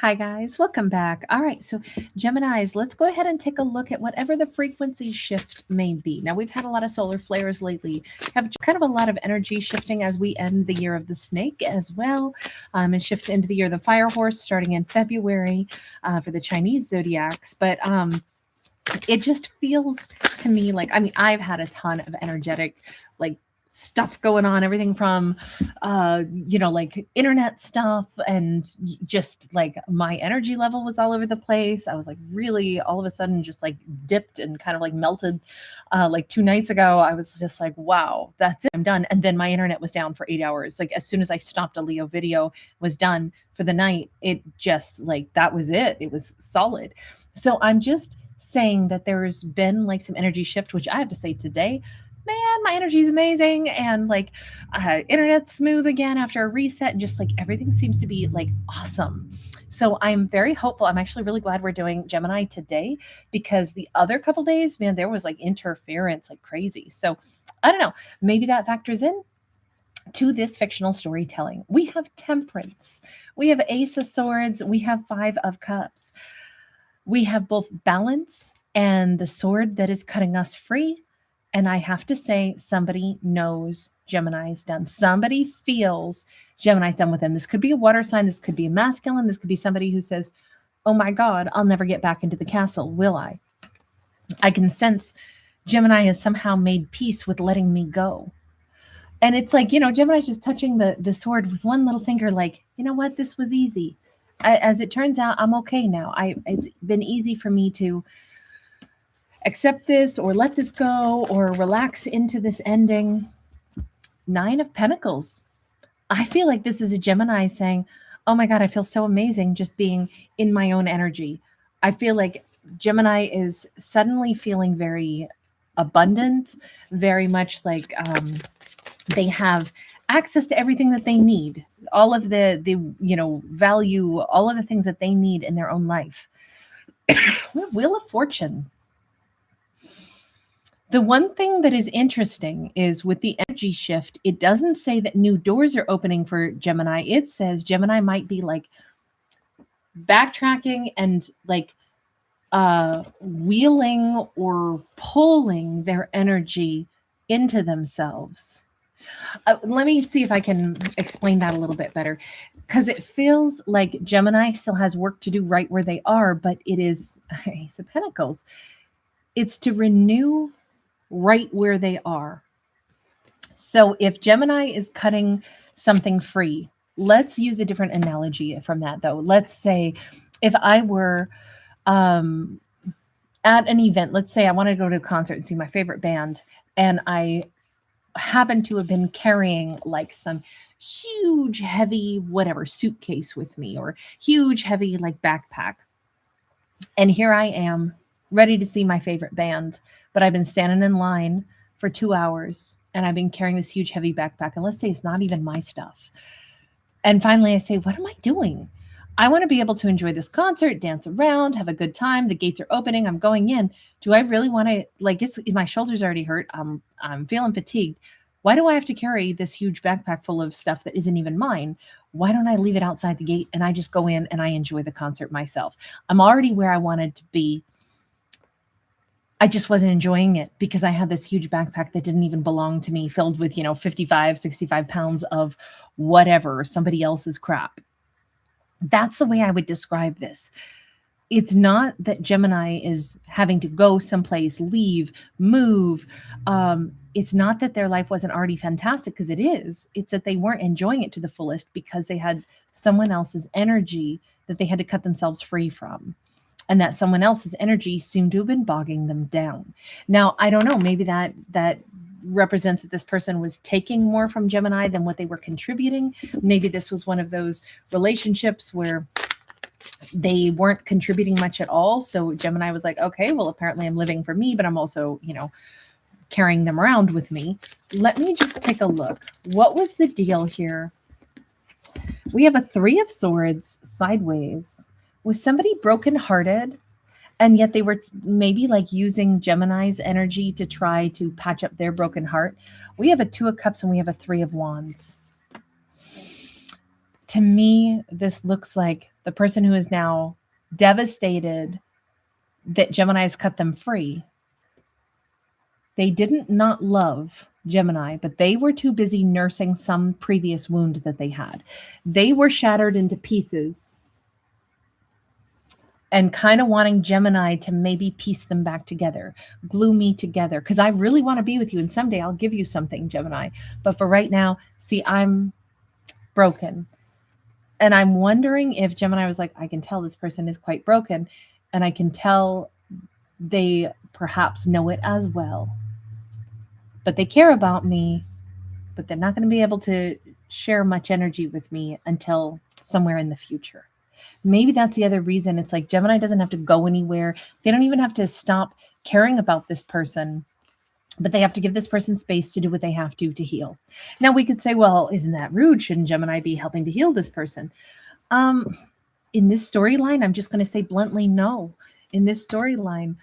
Hi guys, welcome back. All right, so Geminis, let's go ahead and take a look at whatever the frequency shift may be. Now we've had a lot of solar flares lately, have kind of a lot of energy shifting as we end the year of the snake as well, and shift into the year of the fire horse starting in February for the Chinese zodiacs. But it just feels to me like, I mean, I've had a ton of energetic, like, stuff going on, everything from like internet stuff, and just like my energy level was all over the place. I was like really all of a sudden just like dipped and kind of like melted. Like 2 nights ago I was just like, wow, that's it, I'm done. And then my internet was down for 8 hours. Like as soon as I stopped a Leo video, was done for the night. It just like, that was it. It was solid. So I'm just saying that there's been like some energy shift, which I have to say today, man, my energy is amazing. And like, internet's smooth again after a reset, and just like everything seems to be like awesome. So I'm very hopeful. I'm actually really glad we're doing Gemini today, because the other couple days, man, there was like interference like crazy. So I don't know, maybe that factors in to this fictional storytelling. We have Temperance, we have Ace of Swords, we have Five of Cups. We have both balance and the sword that is cutting us free. And I have to say, somebody knows Gemini's done. Somebody feels Gemini's done with them. This could be a water sign. This could be a masculine. This could be somebody who says, oh my God, I'll never get back into the castle, will I? I can sense Gemini has somehow made peace with letting me go. And it's like, Gemini's just touching the sword with one little finger, like, you know what, this was easy. As it turns out, I'm okay now. It's been easy for me to accept this or let this go or relax into this ending. Nine of Pentacles. I feel like this is a Gemini saying, oh my God, I feel so amazing just being in my own energy. I feel like Gemini is suddenly feeling very abundant, very much like they have access to everything that they need, all of the value, all of the things that they need in their own life. Wheel of Fortune. The one thing that is interesting is with the energy shift, it doesn't say that new doors are opening for Gemini. It says Gemini might be like backtracking and like wheeling or pulling their energy into themselves. Let me see if I can explain that a little bit better, because it feels like Gemini still has work to do right where they are, but it is Ace of Pentacles. It's to renew right where they are. So if Gemini is cutting something free, let's use a different analogy from that though. Let's say if I were at an event, let's say I want to go to a concert and see my favorite band, and I happen to have been carrying like some huge heavy whatever suitcase with me, or huge heavy like backpack, and here I am ready to see my favorite band, but I've been standing in line for 2 hours and I've been carrying this huge heavy backpack, and let's say it's not even my stuff. And finally I say, what am I doing? I want to be able to enjoy this concert, dance around, have a good time. The gates are opening, I'm going in. Do I really want to, like, my shoulders already hurt, I'm feeling fatigued. Why do I have to carry this huge backpack full of stuff that isn't even mine? Why don't I leave it outside the gate and I just go in and I enjoy the concert myself? I'm already where I wanted to be. I just wasn't enjoying it because I had this huge backpack that didn't even belong to me, filled with, 55, 65 pounds of whatever, somebody else's crap. That's the way I would describe this. It's not that Gemini is having to go someplace, leave, move. It's not that their life wasn't already fantastic, because it is. It's that they weren't enjoying it to the fullest because they had someone else's energy that they had to cut themselves free from. And that someone else's energy seemed to have been bogging them down. Now, I don't know, maybe that represents that this person was taking more from Gemini than what they were contributing. Maybe this was one of those relationships where they weren't contributing much at all. So Gemini was like, okay, well, apparently I'm living for me, but I'm also, carrying them around with me. Let me just take a look. What was the deal here? We have a Three of Swords sideways. Was somebody brokenhearted? And yet they were maybe like using Gemini's energy to try to patch up their broken heart. We have a Two of Cups and we have a Three of Wands. To me, this looks like the person who is now devastated that Gemini has cut them free. They didn't not love Gemini, but they were too busy nursing some previous wound that they had. They were shattered into pieces and kind of wanting Gemini to maybe piece them back together, glue me together, because I really want to be with you. And someday I'll give you something, Gemini. But for right now, see, I'm broken. And I'm wondering if Gemini was like, I can tell this person is quite broken. And I can tell they perhaps know it as well. But they care about me, but they're not going to be able to share much energy with me until somewhere in the future. Maybe that's the other reason. It's like Gemini doesn't have to go anywhere. They don't even have to stop caring about this person, but they have to give this person space to do what they have to heal. Now we could say, well, isn't that rude? Shouldn't Gemini be helping to heal this person? In this storyline, I'm just going to say bluntly, no. In this storyline,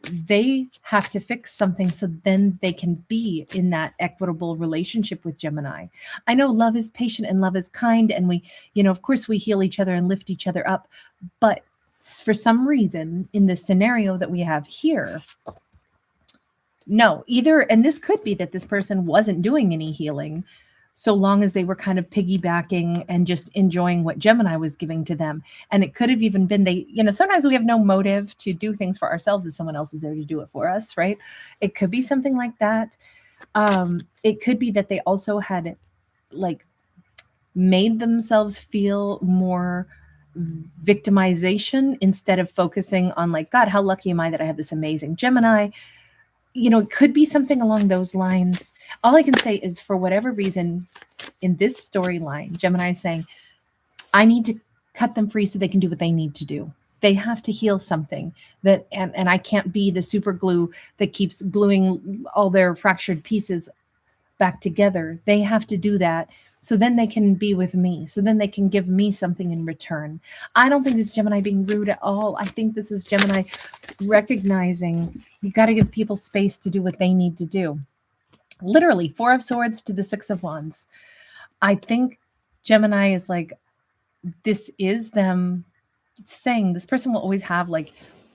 they have to fix something so then they can be in that equitable relationship with Gemini. I know love is patient and love is kind, and we, of course we heal each other and lift each other up. But for some reason in the scenario that we have here, no, either, and this could be that this person wasn't doing any healing so long as they were kind of piggybacking and just enjoying what Gemini was giving to them. And it could have even been they, sometimes we have no motive to do things for ourselves if someone else is there to do it for us, right? It could be something like that. It could be that they also had made themselves feel more victimization instead of focusing on God, how lucky am I that I have this amazing Gemini? It could be something along those lines. All I can say is for whatever reason in this storyline, Gemini is saying, I need to cut them free so they can do what they need to do. They have to heal something that, and I can't be the super glue that keeps gluing all their fractured pieces back together. They have to do that so then they can be with me. So then they can give me something in return. I don't think this is Gemini being rude at all. I think this is Gemini recognizing you got to give people space to do what they need to do. Literally, 4 of Swords to the 6 of Wands. I think Gemini is this is them saying this person will always have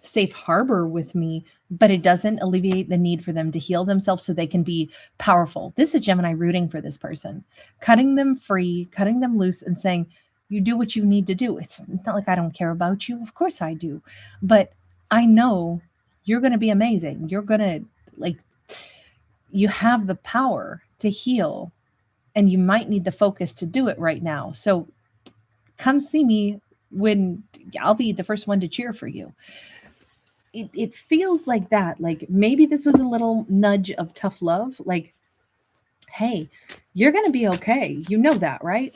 safe harbor with me, but it doesn't alleviate the need for them to heal themselves so they can be powerful. This is Gemini rooting for this person, cutting them free, cutting them loose and saying, you do what you need to do. It's not like I don't care about you. Of course I do. But I know you're going to be amazing. You're going to you have the power to heal and you might need the focus to do it right now. So come see me when I'll be the first one to cheer for you. It feels like that. Maybe this was a little nudge of tough love. Hey, you're going to be okay. You know that, right?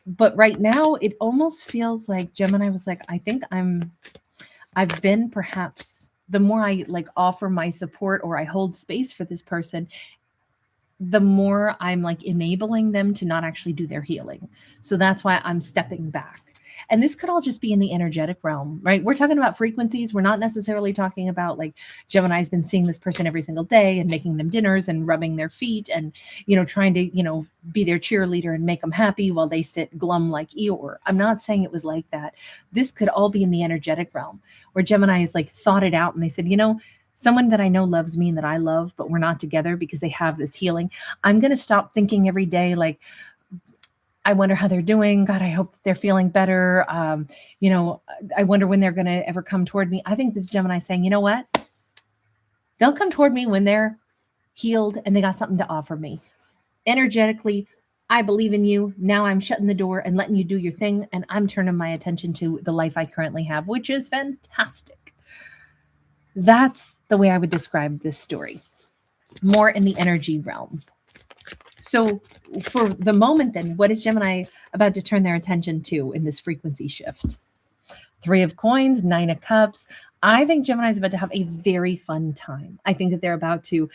But right now it almost feels like Gemini was I think I've been perhaps the more I offer my support or I hold space for this person, the more I'm enabling them to not actually do their healing. So that's why I'm stepping back. And this could all just be in the energetic realm, right? We're talking about frequencies. We're not necessarily talking about Gemini's been seeing this person every single day and making them dinners and rubbing their feet and, trying to, be their cheerleader and make them happy while they sit glum like Eeyore. I'm not saying it was like that. This could all be in the energetic realm where Gemini has thought it out and they said, someone that I know loves me and that I love, but we're not together because they have this healing. I'm going to stop thinking every day, I wonder how they're doing. God, I hope they're feeling better. I wonder when they're going to ever come toward me. I think this Gemini saying, you know what? They'll come toward me when they're healed and they got something to offer me. Energetically, I believe in you. Now I'm shutting the door and letting you do your thing. And I'm turning my attention to the life I currently have, which is fantastic. That's the way I would describe this story. More in the energy realm. So for the moment then, what is Gemini about to turn their attention to in this frequency shift? 3 of Coins, 9 of Cups. I think Gemini is about to have a very fun time. I think that they're about to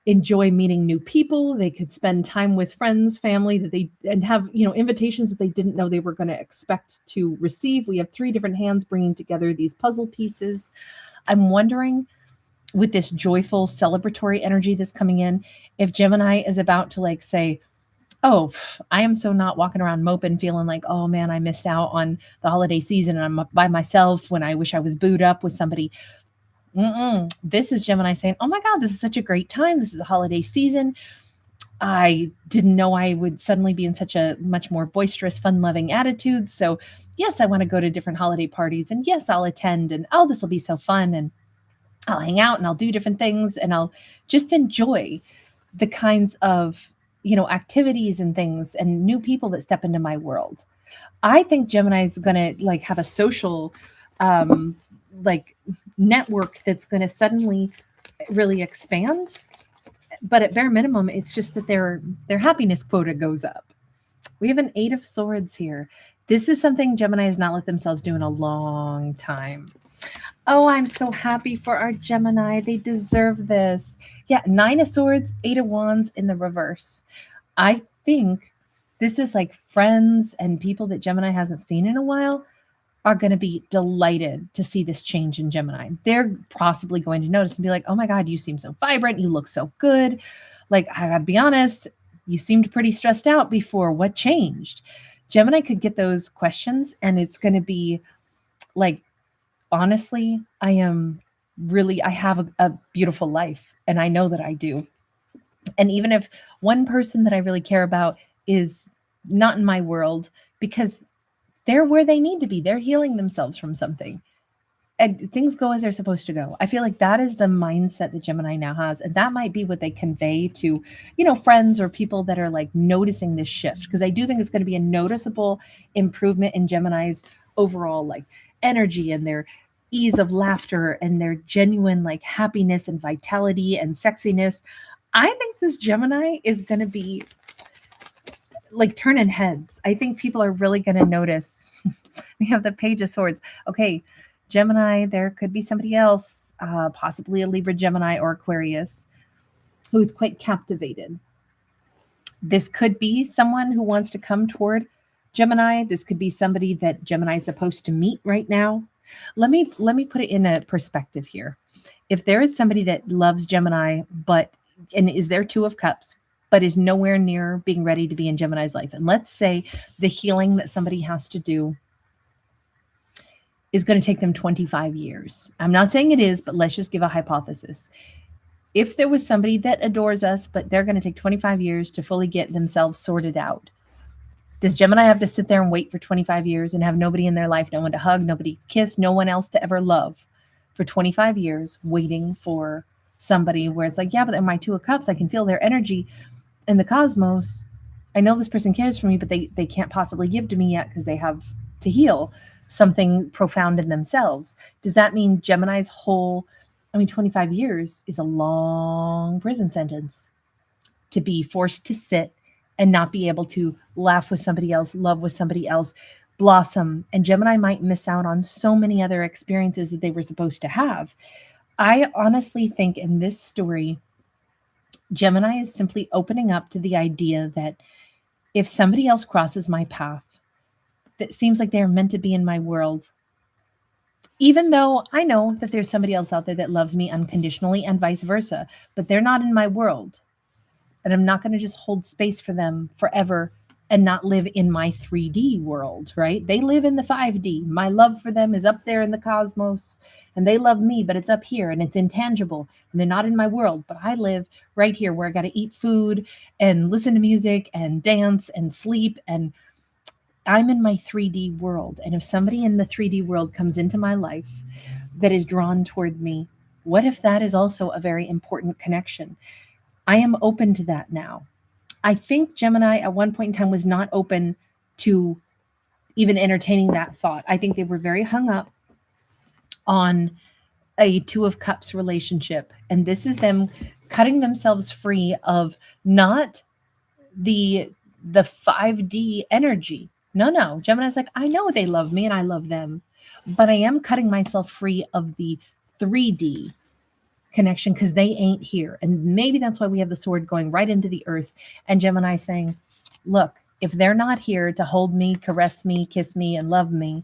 enjoy meeting new people. They could spend time with friends, family and have, invitations that they didn't know they were going to expect to receive. We have 3 different hands bringing together these puzzle pieces. I'm wondering, with this joyful celebratory energy that's coming in, if Gemini is about to say, Oh, I am so not walking around moping, feeling like, oh man, I missed out on the holiday season and I'm up by myself when I wish I was booed up with somebody. Mm-mm. This is Gemini saying, oh my God, this is such a great time. This is a holiday season. I didn't know I would suddenly be in such a much more boisterous, fun loving attitude. So, yes, I want to go to different holiday parties. And yes, I'll attend. And oh, this will be so fun. And I'll hang out and I'll do different things and I'll just enjoy the kinds of, activities and things and new people that step into my world. I think Gemini is going to like have a social, um, like network that's going to suddenly really expand. But at bare minimum, it's just that their happiness quota goes up. We have an 8 of Swords here. This is something Gemini has not let themselves do in a long time. Oh, I'm so happy for our Gemini. They deserve this. Yeah, 9 of Swords, 8 of Wands in the reverse. I think this is like friends and people that Gemini hasn't seen in a while are going to be delighted to see this change in Gemini. They're possibly going to notice and be like, oh my God, you seem so vibrant. You look so good. Like, I gotta be honest, you seemed pretty stressed out before. What changed? Gemini could get those questions and it's going to be like, honestly, I have a beautiful life and I know that I do. And even if one person that I really care about is not in my world because they're where they need to be, they're healing themselves from something and things go as they're supposed to go. I feel like that is the mindset that Gemini now has. And that might be what they convey to, friends or people that are like noticing this shift. Because I do think it's going to be a noticeable improvement in Gemini's overall like energy and their ease of laughter and their genuine like happiness and vitality and sexiness. I think this Gemini is going to be like turning heads. I think people are really going to notice. We have the Page of Swords. Okay, Gemini, there could be somebody else, possibly a Libra, Gemini, or Aquarius, who's quite captivated. This could be someone who wants to come toward Gemini. This could be somebody that Gemini is supposed to meet right now. Let me put it in a perspective here. If there is somebody that loves Gemini, and is their 2 of Cups, but is nowhere near being ready to be in Gemini's life, and let's say the healing that somebody has to do is going to take them 25 years. I'm not saying it is, but let's just give a hypothesis. If there was somebody that adores us, but they're going to take 25 years to fully get themselves sorted out, does Gemini have to sit there and wait for 25 years and have nobody in their life, no one to hug, nobody to kiss, no one else to ever love for 25 years waiting for somebody where it's like, yeah, but they're my 2 of Cups. I can feel their energy in the cosmos. I know this person cares for me, but they can't possibly give to me yet because they have to heal something profound in themselves. Does that mean Gemini's 25 years is a long prison sentence to be forced to sit and not be able to laugh with somebody else, love with somebody else, blossom. And Gemini might miss out on so many other experiences that they were supposed to have. I honestly think in this story, Gemini is simply opening up to the idea that if somebody else crosses my path that seems like they're meant to be in my world, even though I know that there's somebody else out there that loves me unconditionally and vice versa, but they're not in my world. And I'm not going to just hold space for them forever and not live in my 3D world, right? They live in the 5D. My love for them is up there in the cosmos and they love me, but it's up here and it's intangible and they're not in my world. But I live right here where I got to eat food and listen to music and dance and sleep. And I'm in my 3D world. And if somebody in the 3D world comes into my life that is drawn toward me, what if that is also a very important connection? I am open to that now. I think Gemini at one point in time was not open to even entertaining that thought. I think they were very hung up on a 2 of Cups relationship. And this is them cutting themselves free of not the 5D energy. No. Gemini's like, I know they love me and I love them, but I am cutting myself free of the 3D connection because they ain't here. And maybe that's why we have the sword going right into the earth and Gemini saying, look, if they're not here to hold me, caress me, kiss me, and love me,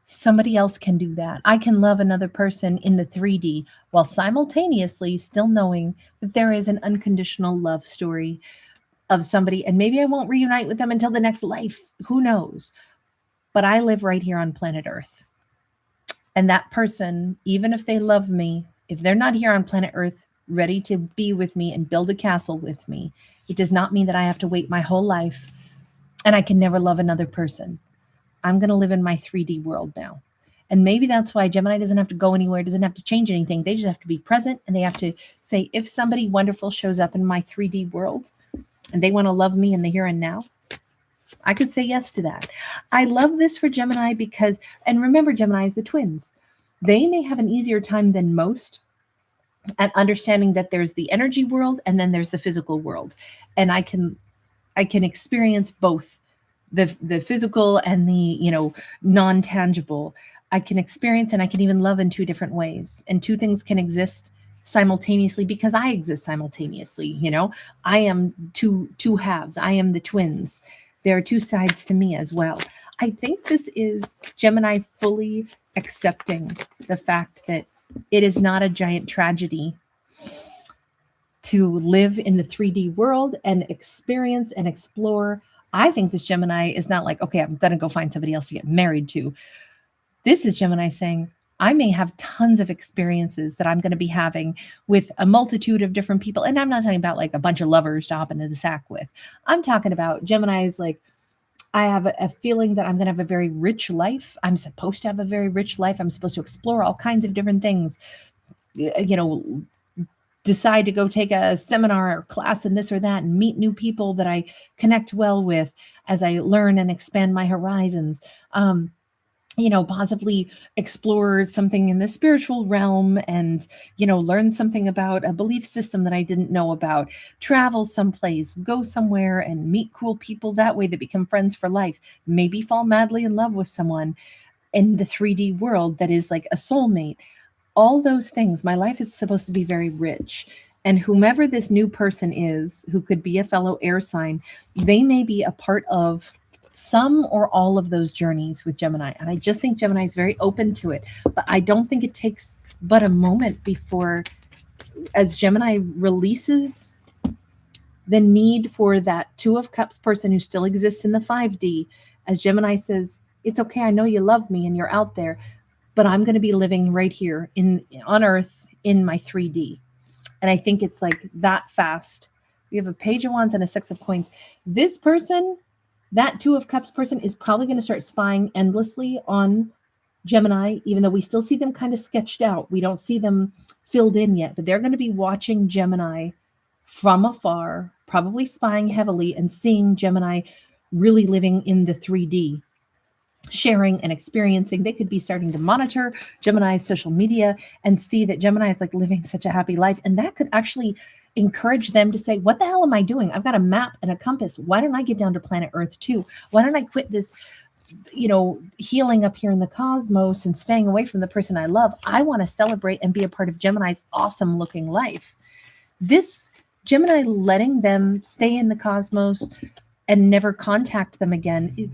somebody else can do that. I can love another person in the 3D while simultaneously still knowing that there is an unconditional love story of somebody, and maybe I won't reunite with them until the next life. Who knows? But I live right here on planet Earth. And that person, even if they love me, if they're not here on planet Earth ready to be with me and build a castle with me, it does not mean that I have to wait my whole life and I can never love another person. I'm going to live in my 3D world now. And maybe that's why Gemini doesn't have to go anywhere, doesn't have to change anything. They just have to be present, and they have to say, if somebody wonderful shows up in my 3D world and they want to love me in the here and now, I could say yes to that. I love this for Gemini because, and remember, Gemini is the twins. They may have an easier time than most at understanding that there's the energy world and then there's the physical world. And I can experience both the physical and the, non-tangible. I can experience and I can even love in two different ways. And two things can exist simultaneously because I exist simultaneously. I am two halves. I am the twins. There are two sides to me as well. I think this is Gemini fully accepting the fact that it is not a giant tragedy to live in the 3D world and experience and explore. I think this Gemini is not like, okay, I'm going to go find somebody else to get married to. This is Gemini saying, I may have tons of experiences that I'm going to be having with a multitude of different people. And I'm not talking about like a bunch of lovers to hop into the sack with. I'm talking about Gemini's like, I have a feeling that I'm going to have a very rich life. I'm supposed to have a very rich life. I'm supposed to explore all kinds of different things, decide to go take a seminar or class in this or that and meet new people that I connect well with as I learn and expand my horizons. Possibly explore something in the spiritual realm and, learn something about a belief system that I didn't know about, travel someplace, go somewhere and meet cool people that way that become friends for life, maybe fall madly in love with someone in the 3D world that is like a soulmate. All those things, my life is supposed to be very rich. And whomever this new person is, who could be a fellow air sign, they may be a part of some or all of those journeys with Gemini. And I just think Gemini is very open to it. But I don't think it takes but a moment before, as Gemini releases the need for that Two of Cups person who still exists in the 5D, as Gemini says, it's okay, I know you love me and you're out there, but I'm going to be living right here on Earth in my 3D. And I think it's like that fast. We have a Page of Wands and a Six of Coins. This person, that Two of Cups person, is probably going to start spying endlessly on Gemini, even though we still see them kind of sketched out. We don't see them filled in yet, but they're going to be watching Gemini from afar, probably spying heavily and seeing Gemini really living in the 3D, sharing and experiencing. They could be starting to monitor Gemini's social media and see that Gemini is like living such a happy life. And that could actually encourage them to say, what the hell am I doing? I've got a map and a compass. Why don't I get down to planet Earth too? Why don't I quit this, healing up here in the cosmos and staying away from the person I love? I want to celebrate and be a part of Gemini's awesome looking life. This Gemini letting them stay in the cosmos and never contact them again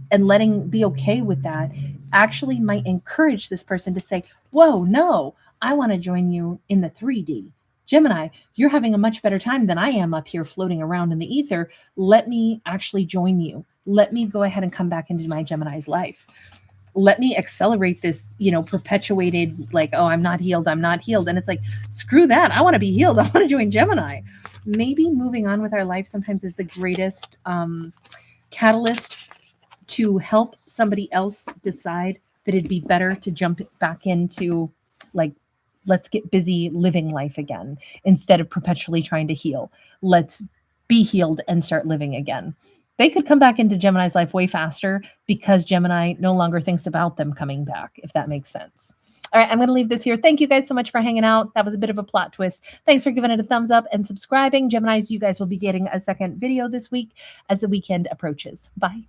and be okay with that actually might encourage this person to say, whoa, no, I want to join you in the 3D. Gemini, you're having a much better time than I am up here floating around in the ether. Let me actually join you. Let me go ahead and come back into my Gemini's life. Let me accelerate this, perpetuated, like, oh, I'm not healed. And it's like, screw that. I want to be healed. I want to join Gemini. Maybe moving on with our life sometimes is the greatest catalyst to help somebody else decide that it'd be better to jump back into, like, let's get busy living life again instead of perpetually trying to heal. Let's be healed and start living again. They could come back into Gemini's life way faster because Gemini no longer thinks about them coming back, if that makes sense. All right, I'm going to leave this here. Thank you guys so much for hanging out. That was a bit of a plot twist. Thanks for giving it a thumbs up and subscribing. Geminis, you guys will be getting a second video this week as the weekend approaches. Bye.